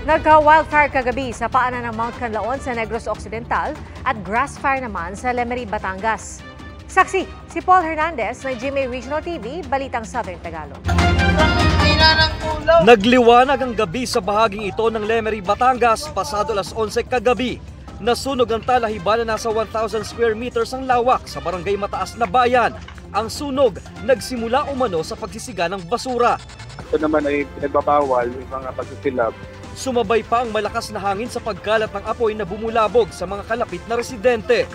Nagka-wildfire kagabi sa paanan ng Mount Canlaon sa Negros Occidental at grass fire naman sa Lemery, Batangas. Saksi, si Paul Hernandez ng GMA Regional TV, Balitang Southern Tagalog. Nagliwanag ang gabi sa bahaging ito ng Lemery, Batangas pasado alas 11 kagabi. Nasunog ang talahiban na nasa 1,000 square meters ang lawak sa barangay Mataas na Bayan. Ang sunog nagsimula umano sa pagsisiga ng basura. Ito naman ay pinagbabawal yung mga pagsisilab. Sumabay pa ang malakas na hangin sa pagkalat ng apoy na bumulabog sa mga kalapit na residente.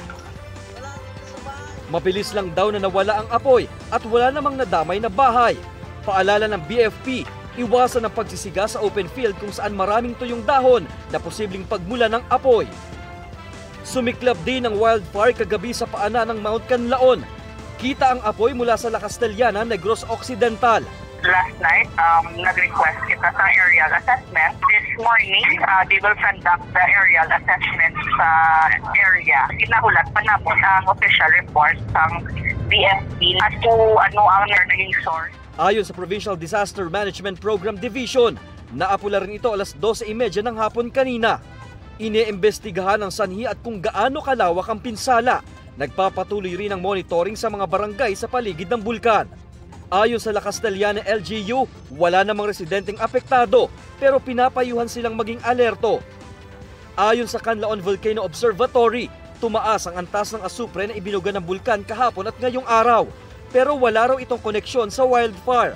Mabilis lang daw na nawala ang apoy at wala namang nadamay na bahay. Paalala ng BFP, iwasan ang pagsisiga sa open field kung saan maraming tuyong dahon na posibleng pagmula ng apoy. Sumiklab din ang wildfire kagabi sa paanan ng Mount Canlaon. Kita ang apoy mula sa La Castellana, Negros Occidental. Last night, nag-request kita sa aerial assessment. This morning, they will conduct the aerial assessment sa area. Kinahulat pa na po ang official report ng BFP as to ano ang naging source. Ayon sa Provincial Disaster Management Program Division, naapula rin ito alas 12:30 ng hapon kanina. Iniimbestigahan ang sanhi at kung gaano kalawak ang pinsala. Nagpapatuloy rin ang monitoring sa mga barangay sa paligid ng bulkan. Ayon sa La Castellana LGU, wala namang residenteng apektado pero pinapayuhan silang maging alerto. Ayon sa Canlaon Volcano Observatory, tumaas ang antas ng asupre na ibinuga ng bulkan kahapon at ngayong araw. Pero wala raw itong koneksyon sa wildfire.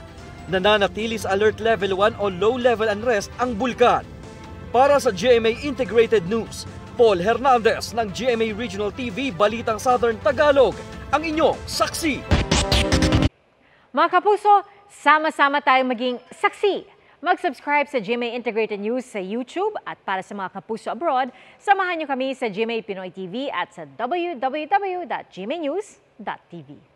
Nananatili sa alert level 1 o low level unrest ang bulkan. Para sa GMA Integrated News, Paul Hernandez ng GMA Regional TV, Balitang Southern Tagalog, ang inyong saksi. Mga kapuso, sama-sama tayong maging saksi. Mag-subscribe sa GMA Integrated News sa YouTube at para sa mga kapuso abroad, samahan niyo kami sa GMA Pinoy TV at sa www.gmanews.tv.